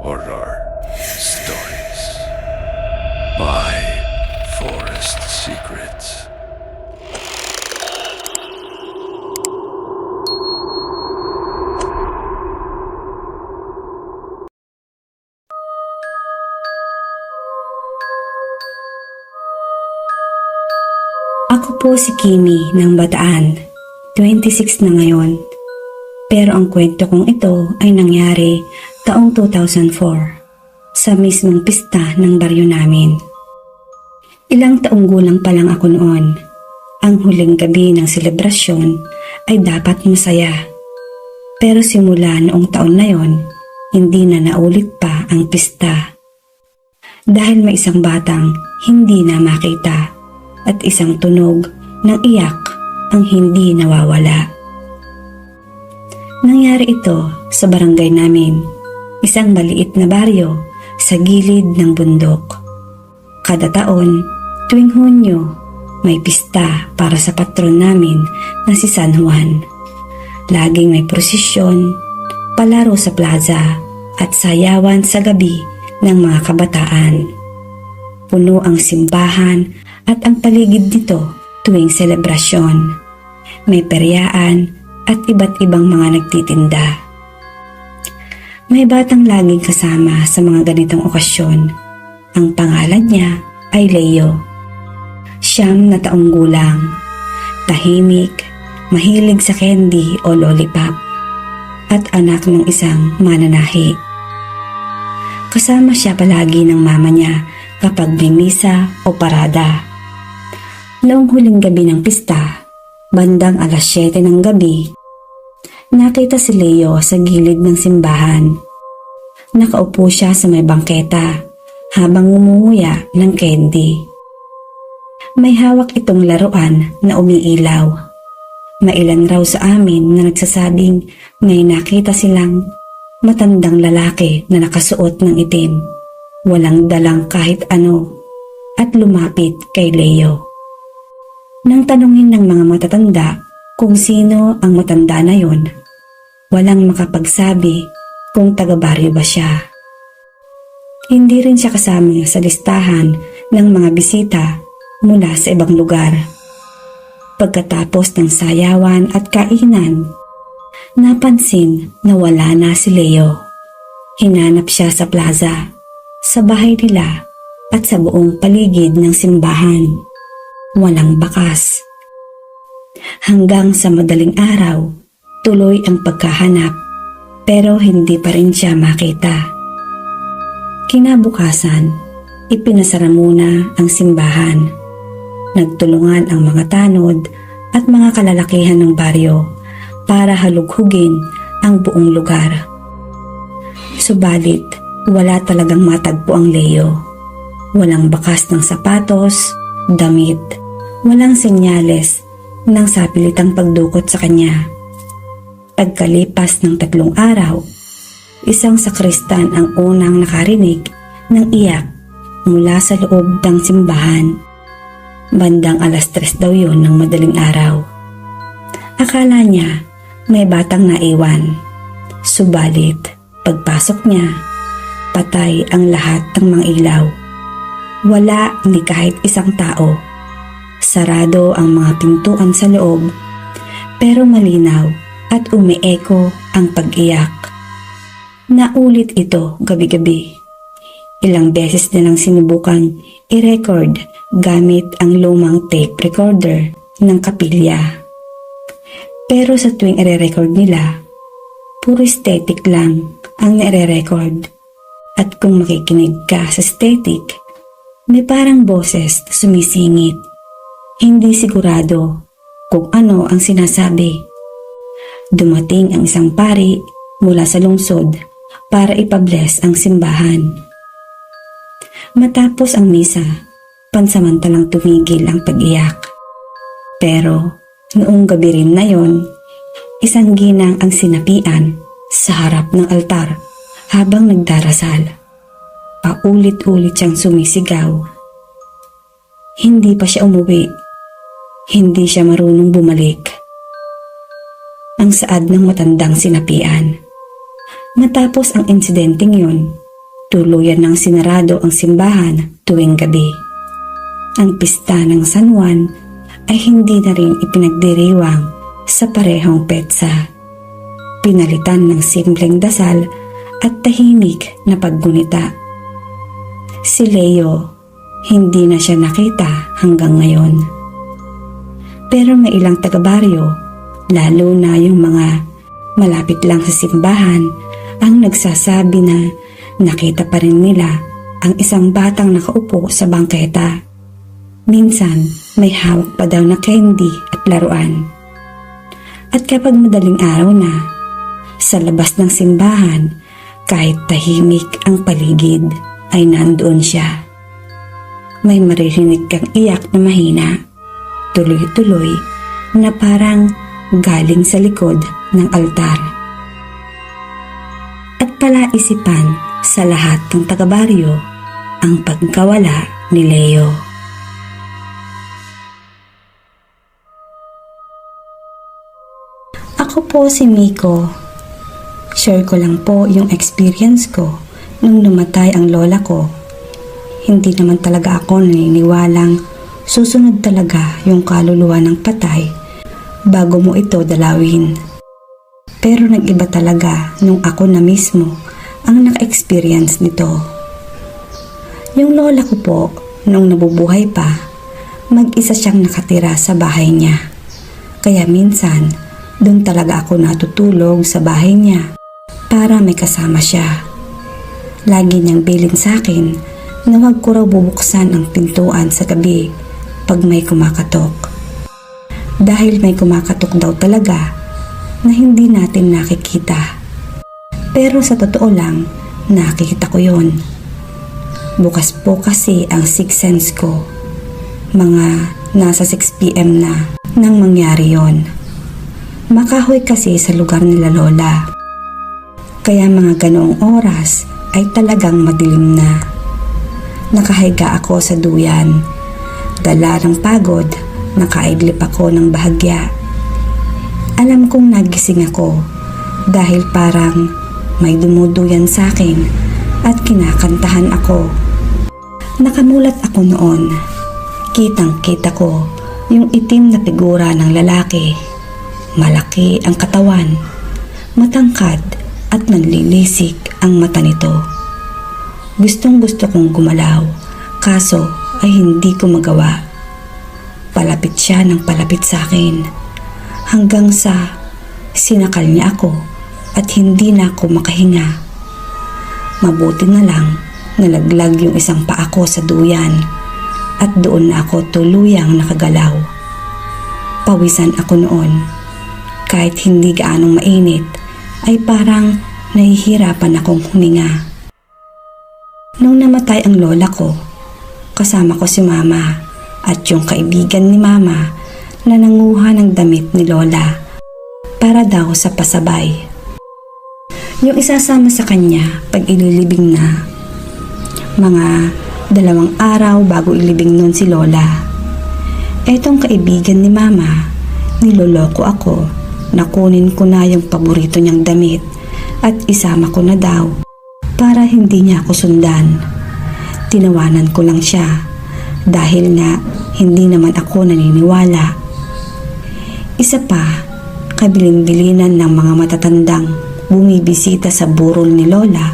Horror Stories by Forest Secrets. Ako po si Kimi ng Bataan, 26 na ngayon. Pero ang kwento kong ito ay nangyari taong 2004 sa mismong pista ng baryo namin. Ilang taong gulang pa lang ako noon. Ang huling gabi ng selebrasyon ay dapat masaya. Pero simula noong taon na yon, hindi na naulit pa ang pista. Dahil may isang batang hindi na makita at isang tunog ng iyak ang hindi nawawala. Nangyari ito sa barangay namin, isang maliit na baryo sa gilid ng bundok. Kada taon, tuwing Hunyo, may pista para sa patron namin na si San Juan. Laging may prosesyon, palaro sa plaza at sayawan sa gabi ng mga kabataan. Puno ang simbahan at ang paligid nito tuwing selebrasyon. May peryaan at iba't ibang mga nagtitinda. May batang laging kasama sa mga ganitong okasyon. Ang pangalan niya ay Leo. 9 na taong gulang. Tahimik, mahilig sa candy o lollipop, at anak ng isang mananahi. Kasama siya palagi ng mama niya kapag may misa o parada. Noong huling gabi ng pista, bandang 7:00 ng gabi, nakita si Leo sa gilid ng simbahan. Nakaupo siya sa may bangketa habang ngumunguya ng candy. May hawak itong laruan na umiilaw. Mailan raw sa amin na nagsasabing may nakita silang matandang lalaki na nakasuot ng itim, walang dalang kahit ano, at lumapit kay Leo. Nang tanungin ng mga matatanda kung sino ang matanda na yon, walang makapagsabi kung taga-baryo ba siya. Hindi rin siya kasama sa listahan ng mga bisita mula sa ibang lugar. Pagkatapos ng sayawan at kainan, napansin na wala na si Leo. Hinanap siya sa plaza, sa bahay nila at sa buong paligid ng simbahan. Walang bakas. Hanggang sa madaling araw, tuloy ang pagkahanap pero hindi pa rin siya makita. Kinabukasan, ipinasara muna ang simbahan. Nagtulungan ang mga tanod at mga kalalakihan ng baryo para halughugin ang buong lugar. Subalit, wala talagang matagpo ang Leo. Walang bakas ng sapatos, damit, walang senyales ng sapilitang pagdukot sa kanya. Pagkalipas ng 3 araw, isang sakristan ang unang nakarinig ng iyak mula sa loob ng simbahan. Bandang 3:00 daw yon ng madaling araw. Akala niya may batang naiwan. Subalit, pagpasok niya, patay ang lahat ng mga ilaw. Wala ni kahit isang tao. Sarado ang mga pintuan sa loob, pero malinaw at umieko ang pag-iyak. Naulit ito gabi-gabi. Ilang beses nilang sinubukang i-record gamit ang lumang tape recorder ng kapilya. Pero sa tuwing i-record nila, puro static lang ang nire-record. At kung makikinig ka sa static, may parang boses na sumisingit. Hindi sigurado kung ano ang sinasabi. Dumating ang isang pari mula sa lungsod para ipabless ang simbahan. Matapos ang misa, pansamantalang tumigil ang pag-iyak. Pero noong gabi rin na yon, isang ginang ang sinapian sa harap ng altar habang nagdarasal. Paulit-ulit siyang sumisigaw. Hindi pa siya umuwi. Hindi siya marunong bumalik. Ang saad ng matandang sinapian. Matapos ang insidenteng yun, tuluyan ng sinarado ang simbahan tuwing gabi. Ang pista ng San Juan ay hindi na rin ipinagdiriwang sa parehong petsa. Pinalitan ng simpleng dasal at tahimik na paggunita. Si Leo, hindi na siya nakita hanggang ngayon. Pero may ilang taga-baryo, lalo na yung mga malapit lang sa simbahan, ang nagsasabi na nakita pa rin nila ang isang batang nakaupo sa bangketa. Minsan, may hawak pa daw na candy at laruan. At kapag madaling araw na, sa labas ng simbahan, kahit tahimik ang paligid, ay nandoon siya. May maririnig kang iyak na mahina, tuloy-tuloy na parang galing sa likod ng altar. At palaisipan sa lahat ng taga-baryo ang pagkawala ni Leo. Ako po si Miko. Share ko lang po yung experience ko nung namatay ang lola ko. Hindi naman talaga ako naniniwalang susunod talaga yung kaluluwa ng patay bago mo ito dalawin. Pero nag-iba talaga nung ako na mismo ang naka-experience nito. Yung lola ko po, nung nabubuhay pa, mag-isa siyang nakatira sa bahay niya. Kaya minsan, doon talaga ako natutulog sa bahay niya para may kasama siya. Lagi niyang bilin sa akin na wag ko raw bubuksan ang pintuan sa gabi pag may kumakatok. Dahil may kumakatok daw talaga na hindi natin nakikita. Pero sa totoo lang, nakikita ko yon. Bukas po kasi ang sixth sense ko. Mga nasa 6 PM na nang mangyari yon. Makahoy kasi sa lugar nila lola. Kaya mga ganoong oras ay talagang madilim na. Nakahiga ako sa duyan. Dala ng pagod, nakaidlip ako ng bahagya. Alam kong nagising ako dahil parang may dumuduyan sa akin at kinakantahan ako. Nakamulat ako noon. Kitang-kita ko yung itim na figura ng lalaki. Malaki ang katawan, matangkad at nanlilisik ang mata nito. Gustong-gusto kong gumalaw, kaso ay hindi ko magawa. Palapit siya ng palapit sa akin, hanggang sa sinakal niya ako at hindi na ako makahinga. Mabuti na lang nalaglag yung isang paa ko sa duyan at doon na ako tuluyang nakagalaw. Pawisan ako noon. Kahit hindi gaanong mainit, ay parang nahihirapan akong huminga. Nung namatay ang lola ko, kasama ko si mama at yung kaibigan ni mama na nanguha ng damit ni lola para daw sa pasabay. Yung isasama sa kanya pag ililibing na. Mga 2 araw bago ilibing nun si lola. Etong kaibigan ni mama, niloloko ako. Nakunin ko na yung paborito niyang damit at isama ko na daw para hindi niya ako sundan. Tinawanan ko lang siya dahil nga hindi naman ako naniniwala. Isa pa, kabilin-bilinan ng mga matatandang bumibisita sa burol ni lola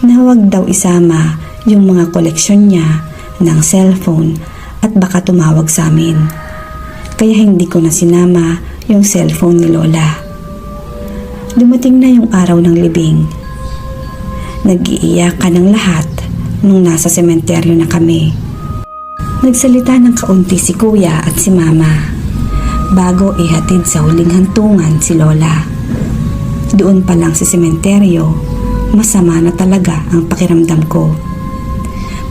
na huwag daw isama yung mga koleksyon niya ng cellphone at baka tumawag sa amin. Kaya hindi ko na sinama yung cellphone ni lola. Dumating na yung araw ng libing. Nag-iiyakan ng lahat nung nasa sementeryo na kami. Nagsalita ng kaunti si kuya at si mama bago ihatid sa huling hantungan si lola. Doon pa lang sa sementeryo, masama na talaga ang pakiramdam ko.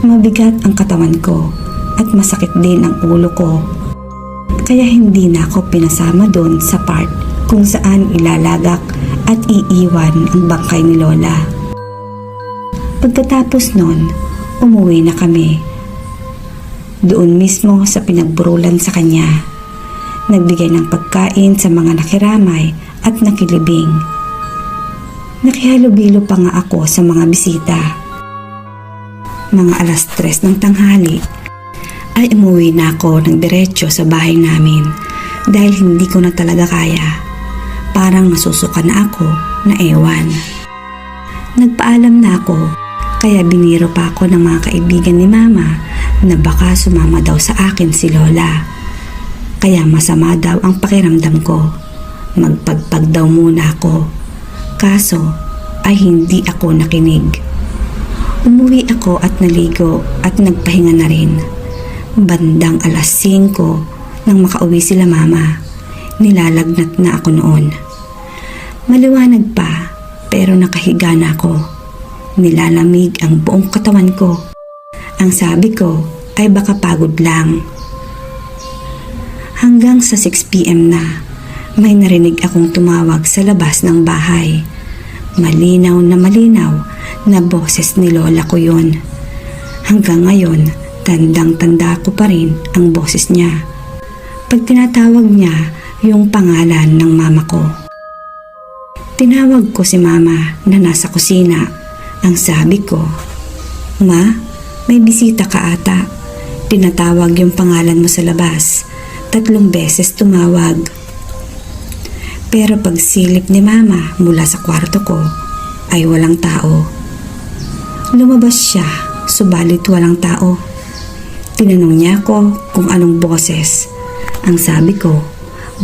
Mabigat ang katawan ko at masakit din ang ulo ko. Kaya hindi na ako pinasama doon sa part kung saan ilalagak at iiwan ang bangkay ni lola. Pagkatapos nun, umuwi na kami. Doon mismo sa pinagburulan sa kanya, nagbigay ng pagkain sa mga nakiramay at nakilibing. Nakihalubilo pa nga ako sa mga bisita. mga 3:00 ng tanghali, ay umuwi na ako ng diretso sa bahay namin dahil hindi ko na talaga kaya. Parang nasusuka na ako na ewan. Nagpaalam na ako, kaya biniro pa ako ng mga kaibigan ni Mama na baka sumama daw sa akin si Lola. Kaya masama daw ang pakiramdam ko. Magpagpag daw muna ako. Kaso ay hindi ako nakinig. Umuwi ako at naligo at nagpahinga na rin. Bandang 5:00 nang makauwi sila Mama. Nilalagnat na ako noon. Maliwanag pa pero nakahiga na ako. Nilalamig ang buong katawan ko. Ang sabi ko ay baka pagod lang. Hanggang sa 6 p.m. na, may narinig akong tumawag sa labas ng bahay. Malinaw na boses ni Lola ko yun. Hanggang ngayon, tandang-tanda ko pa rin ang boses niya. Pag tinatawag niya yung pangalan ng mama ko. Tinawag ko si Mama na nasa kusina. Ang sabi ko, "Ma, may bisita ka ata. Tinatawag yung pangalan mo sa labas. 3 beses tumawag." Pero pagsilip ni Mama mula sa kwarto ko ay walang tao. Lumabas siya, subalit walang tao. Tinanong niya ako kung anong boses. Ang sabi ko,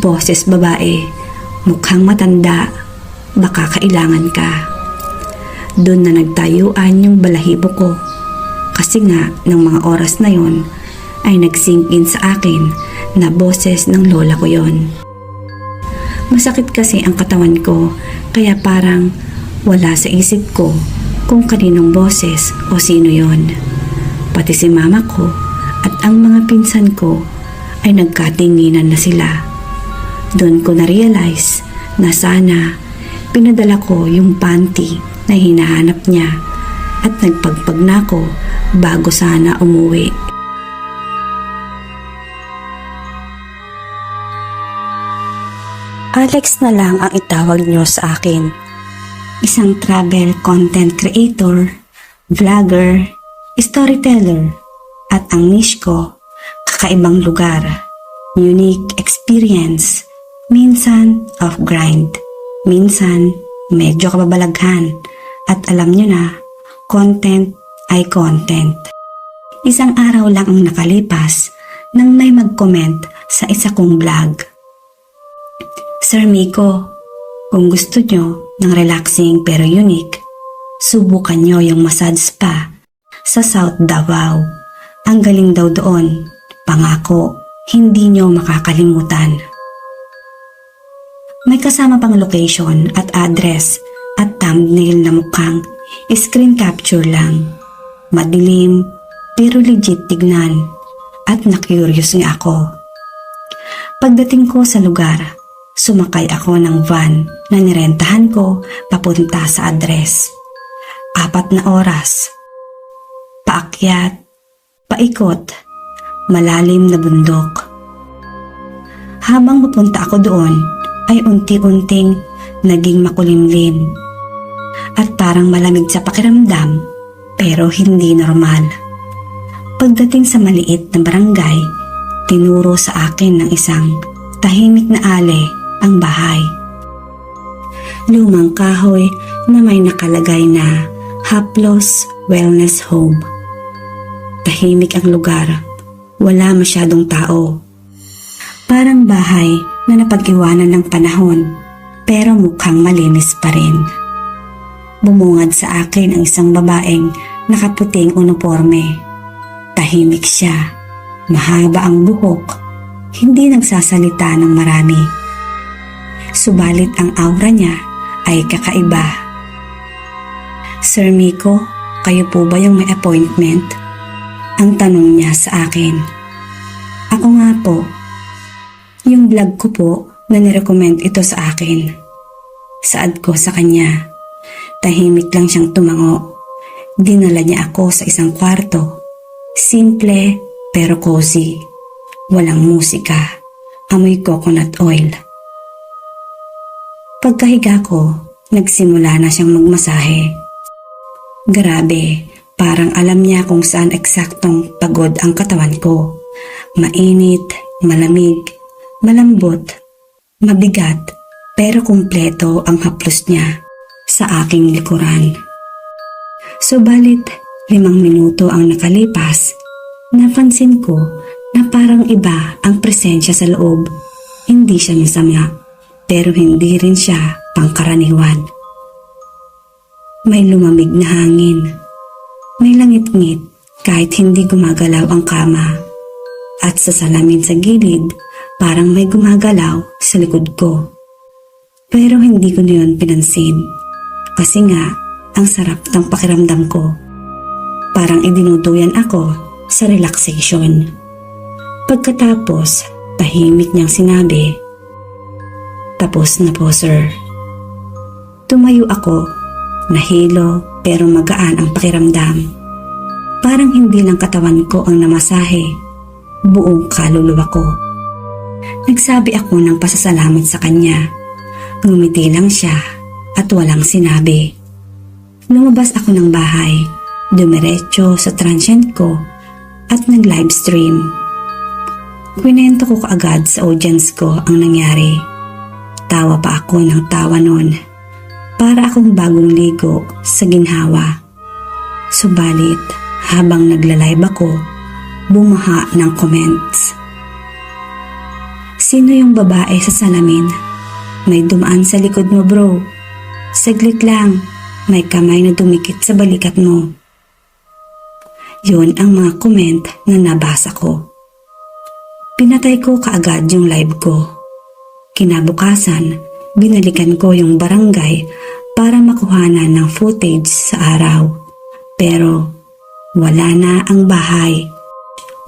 boses babae, mukhang matanda, baka kailangan ka. Doon na nagtayuan yung balahibo ko. Kasi nga, ng mga oras na yon ay nag-sink in sa akin na boses ng lola ko yon. Masakit kasi ang katawan ko, kaya parang wala sa isip ko kung kaninong boses o sino yon. Pati si mama ko at ang mga pinsan ko ay nagkatinginan na sila. Doon ko na-realize na sana pinadala ko yung panty na hinahanap niya at nagpagpag na ako bago sana umuwi. Alex na lang ang itawag niyo sa akin. Isang travel content creator, vlogger, storyteller, at ang niche ko, kakaibang lugar, unique experience, minsan off grind, minsan medyo kababalaghan, at alam nyo na, content ay content. Isang araw lang ang nakalipas nang may mag-comment sa isa kong vlog. Sir Miko, kung gusto nyo ng relaxing pero unique, subukan nyo yung massage spa sa South Davao. Ang galing daw doon, pangako, hindi nyo makakalimutan. May kasama pang location at address at thumbnail na mukhang screen capture lang. Madilim pero legit tignan at na-curious nga ako. Pagdating ko sa lugar, sumakay ako ng van na nirentahan ko papunta sa address. 4 na oras. Paakyat, paikot, malalim na bundok. Habang pupunta ako doon, ay unti-unting naging makulimlim at parang malamig sa pakiramdam pero hindi normal. Pagdating sa maliit na barangay, tinuro sa akin ng isang tahimik na ale ang bahay. Lumang kahoy na may nakalagay na Haplos Wellness Home. Tahimik ang lugar, wala masyadong tao. Parang bahay na napag-iwanan ng panahon pero mukhang malinis pa rin. Bumungad sa akin ang isang babaeng nakaputing uniforme. Tahimik siya, mahaba ang buhok, hindi nagsasalita ng marami. Subalit ang aura niya ay kakaiba. Sir Miko, kayo po ba yung may appointment? Ang tanong niya sa akin. Ako nga po. Yung vlog ko po na nirecommend ito sa akin. Saad ko sa kanya. Tahimik lang siyang tumango. Dinala niya ako sa isang kwarto. Simple pero cozy. Walang musika. Amoy coconut oil. Pagkahiga ko, nagsimula na siyang magmasahe. Grabe, Parang alam niya kung saan eksaktong pagod ang katawan ko. Mainit, malamig, malambot, mabigat, pero kumpleto ang haplos niya sa aking likuran. Subalit, 5 minuto ang nakalipas, napansin ko na parang iba ang presensya sa loob. Hindi siya masama, pero hindi rin siya pangkaraniwan. May lumamig na hangin. May langit-ngit kahit hindi gumagalaw ang kama. At sa salamin sa gilid, parang may gumagalaw sa likod ko. Pero hindi ko na yun pinansin. Kasi nga, ang sarap ng pakiramdam ko. Parang idinuduyan ako sa relaxation. Pagkatapos, tahimik niyang sinabi, "Tapos na po, sir." Tumayo ako, nahilo pero magaan ang pakiramdam. Parang hindi lang katawan ko ang namasahe, buong kaluluwa ko. Nagsabi ako ng pasasalamat sa kanya. Ngumiti lang siya at walang sinabi. Lumabas ako ng bahay, dumiretso sa transient ko at nag-livestream. Kwinento ko kaagad sa audience ko ang nangyari. Tawa pa ako ng tawa noon. Para akong bagong ligo sa ginhawa. Subalit, habang nagla-live ako, bumaha ng comments. "Sino yung babae sa salamin? May dumaan sa likod mo, bro. Saglit lang, may kamay na dumikit sa balikat mo." Yun ang mga comment na nabasa ko. Pinatay ko kaagad yung live ko. Kinabukasan, binalikan ko yung barangay para makuhanan ng footage sa araw. Pero wala na ang bahay.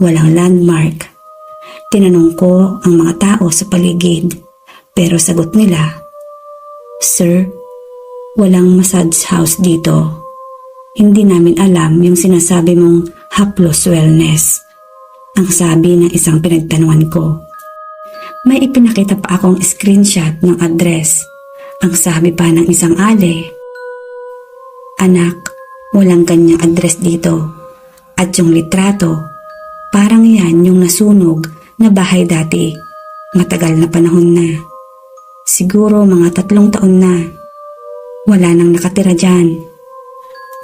Walang landmark. Tinanong ko ang mga tao sa paligid. Pero sagot nila, "Sir, walang massage house dito. Hindi namin alam yung sinasabi mong haplos wellness." Ang sabi ng isang pinagtanungan ko. May ipinakita pa akong screenshot ng address. Ang sabi pa ng isang ate, "Anak, walang ganyang address dito." At yung litrato, parang yan yung nasunog na bahay dati. Matagal na panahon na. Siguro mga 3 taon na. Wala nang nakatira dyan.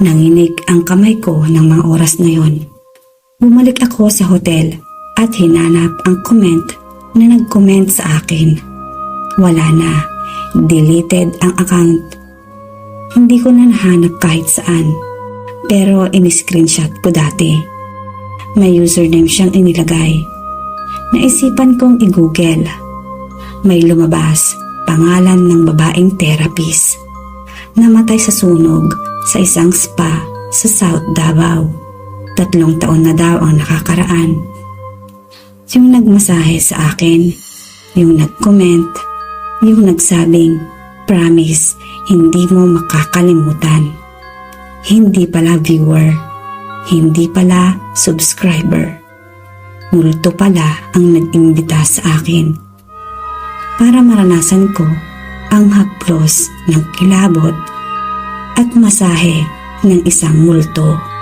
Nanginig ang kamay ko ng mga oras na yon. Bumalik ako sa hotel at hinanap ang comment na nag-comment sa akin. Wala na. Deleted ang account. Hindi ko na nahanap kahit saan. Pero in-screenshot ko dati. May username siyang inilagay. Naisipan kong i-google. May lumabas, pangalan ng babaeng therapist. Namatay sa sunog sa isang spa sa South Davao. 3 taon na daw ang nakakaraan. Yung nagmasahe sa akin, yung nag-comment, yung nagsabing, "Promise, hindi mo makakalimutan." Hindi pala viewer, hindi pala subscriber. Multo pala ang nag-imbita sa akin. Para maranasan ko ang haplos ng kilabot at masahe ng isang multo.